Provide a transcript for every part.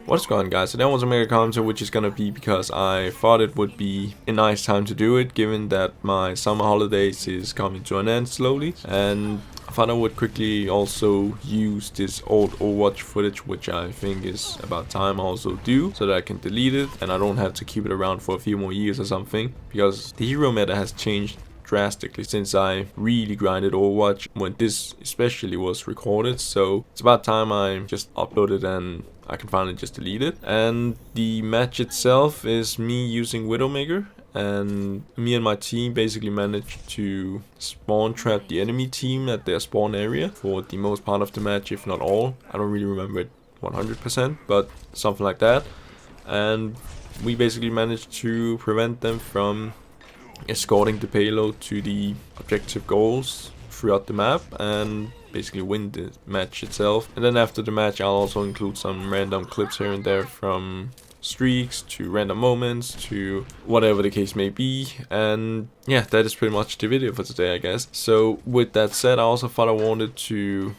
What's going on, guys? So that was a mega commentary, which is gonna be because I thought it would be a nice time to do it, given that my summer holidays is coming to an end slowly, and I thought I would quickly also use this old Overwatch footage, which I think is about time I also do, so that I can delete it and I don't have to keep it around for a few more years or something, because the hero meta has changed drastically since I really grinded Overwatch when this especially was recorded, so it's about time I just upload it and I can finally just delete it. And the match itself is me using Widowmaker, and me and my team basically managed to spawn trap the enemy team at their spawn area for the most part of the match, if not all. I don't really remember it 100%, but something like that. And we basically managed to prevent them from escorting the payload to the objective goals throughout the map and basically win the match itself. And then after the match, I'll also include some random clips here and there, from streaks to random moments to whatever the case may be. And yeah, that is pretty much the video for today, I guess. So with that said, I also thought I wanted to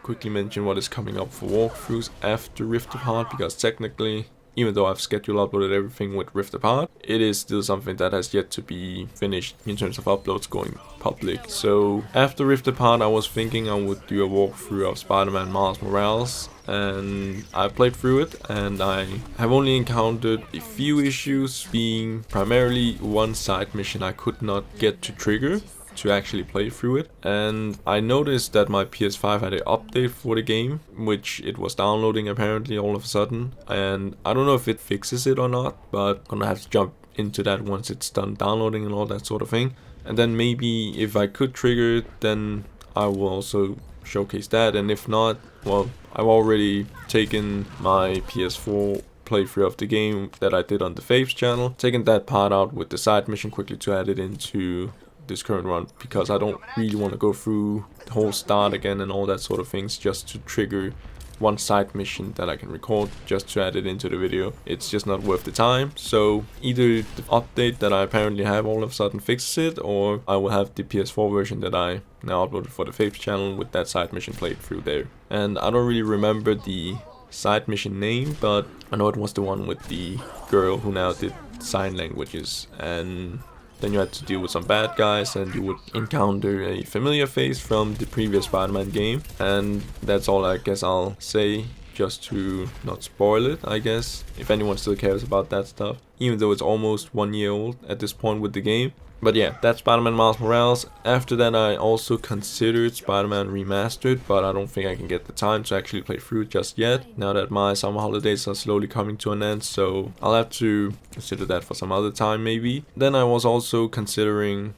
quickly mention what is coming up for walkthroughs after Rift Apart, because technically, even though I've scheduled uploaded everything with Rift Apart, it is still something that has yet to be finished in terms of uploads going public. So after Rift Apart, I was thinking I would do a walkthrough of Spider-Man Miles Morales, and I played through it and I have only encountered a few issues, being primarily one side mission I could not get to trigger to actually play through it. And I noticed that my PS5 had an update for the game, which it was downloading apparently all of a sudden, and I don't know if it fixes it or not, but I'm gonna have to jump into that once it's done downloading and all that sort of thing. And then maybe if I could trigger it, then I will also showcase that, and if not, well, I've already taken my PS4 playthrough of the game that I did on the Faves channel, taken that part out with the side mission quickly to add it into this current run, because I don't really want to go through the whole start again and all that sort of things just to trigger one side mission that I can record just to add it into the video. It's just not worth the time. So either the update that I apparently have all of a sudden fixes it, or I will have the PS4 version that I now uploaded for the Faves channel with that side mission played through there. And I don't really remember the side mission name, but I know it was the one with the girl who now did sign languages, and then you had to deal with some bad guys and you would encounter a familiar face from the previous Spider-Man game. And that's all I guess I'll say, just to not spoil it, I guess, if anyone still cares about that stuff, even though it's almost 1 year old at this point with the game. But yeah, that's Spider-Man Miles Morales. After that, I also considered Spider-Man Remastered, but I don't think I can get the time to actually play through it just yet, now that my summer holidays are slowly coming to an end, so I'll have to consider that for some other time maybe. Then I was also considering,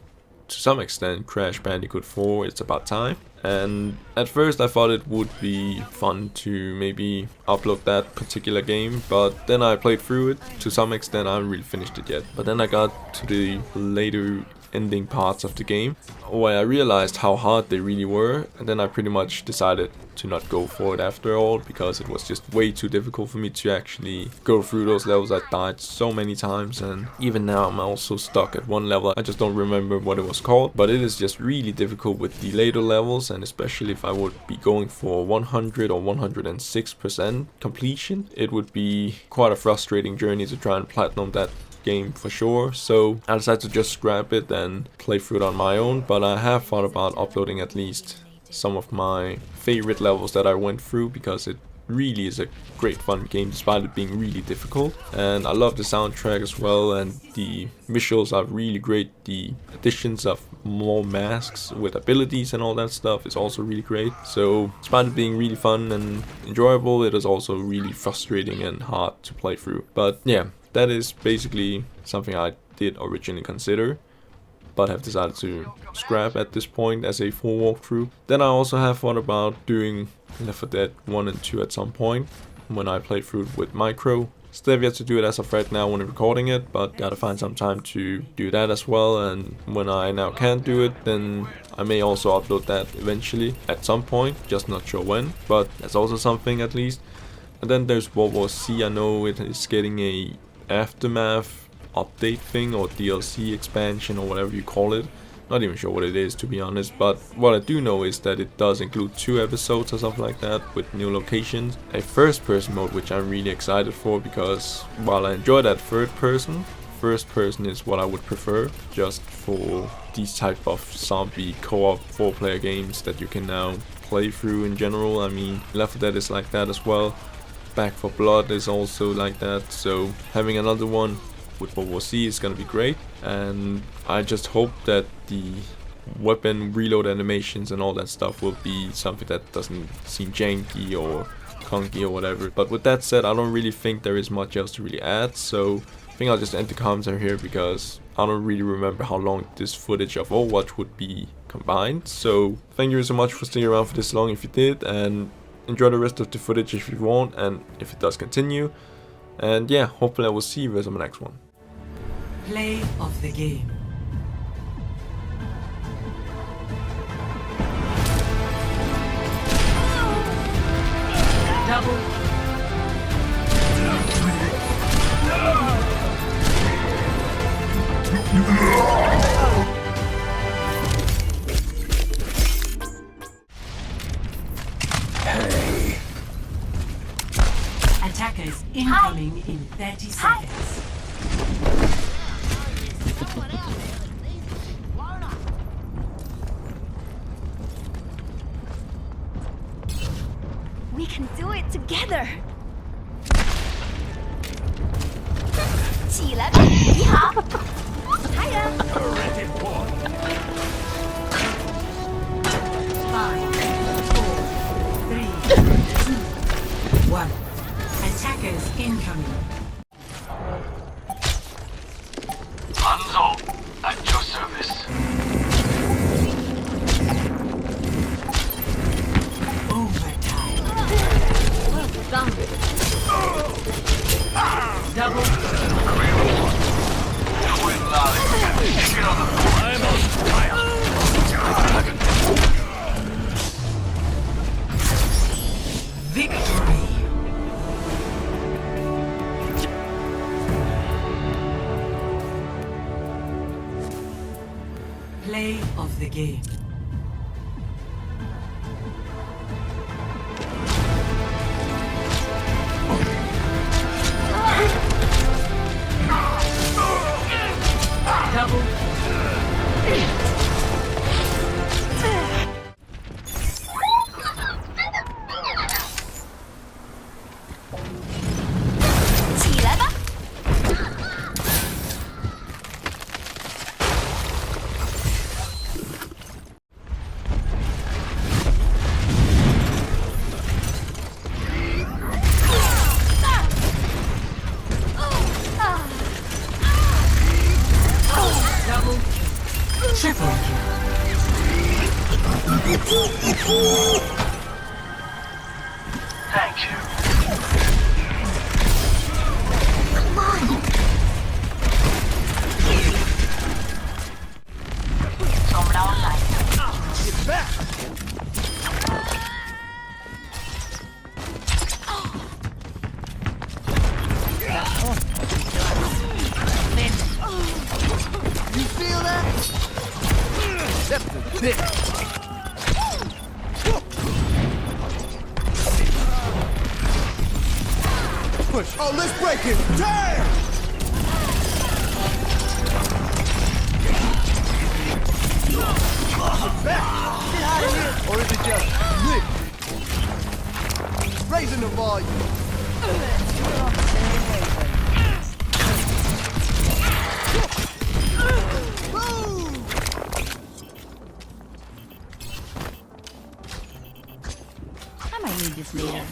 to some extent, Crash Bandicoot 4, It's About Time. And at first I thought it would be fun to maybe upload that particular game, but then I played through it to some extent. I haven't really finished it yet, but then I got to the later ending parts of the game where I realized how hard they really were, and then I pretty much decided to not go for it after all, because it was just way too difficult for me to actually go through those levels. I died so many times, and even now I'm also stuck at one level. I just don't remember what it was called, but it is just really difficult with the later levels, and especially if I would be going for 100 or 106% completion, it would be quite a frustrating journey to try and platinum that game for sure. So I decided to just scrap it and play through it on my own, but I have thought about uploading at least some of my favorite levels that I went through, because it really is a great fun game despite it being really difficult. And I love the soundtrack as well, and the visuals are really great. The additions of more masks with abilities and all that stuff is also really great. So despite it being really fun and enjoyable, it is also really frustrating and hard to play through. But yeah, that is basically something I did originally consider, but have decided to scrap at this point as a full walkthrough. Then I also have thought about doing Left 4 Dead 1 and 2 at some point when I play through it with Micro. Still have yet to do it as of right now when I'm recording it, but gotta find some time to do that as well. And when I now can't do it, then I may also upload that eventually at some point, just not sure when, but that's also something at least. And then there's World War C. I know it is getting a Aftermath update thing, or DLC expansion, or whatever you call it, Not even sure what it is, to be honest, but what I do know is that it does include 2 episodes or something like that with new locations. A first person mode, which I'm really excited for, because while I enjoy that first person is what I would prefer, just for these type of zombie co-op 4-player games that you can now play through in general. I mean, Left 4 Dead is like that as well. Back 4 Blood is also like that, so having another one with World War C is gonna be great, and I just hope that the weapon reload animations and all that stuff will be something that doesn't seem janky or clunky or whatever. But with that said, I don't really think there is much else to really add, so I think I'll just end the commentary here, because I don't really remember how long this footage of Overwatch would be combined. So thank you so much for sticking around for this long if you did, and enjoy the rest of the footage if you want, and if it does continue. And yeah, hopefully I will see you guys on the next one. Play of the game. Double. Hey. Attackers incoming in 30 seconds. We can do it together. 起来吧，你好，来人。 5, 4, 3, 2, 1. Attackers incoming. Hanzo, at your service. Overtime. Double. Twin lolly. Get on the floor. I'm on fire. Victory. Play of the game. Double. 起来吧。 Double. Triple kill. Thank you. Get back! You feel that? That's the dick. Push. Oh, let's break it. Damn! Back. Get out of here. Or is it just me? Raising the volume. I might need this later.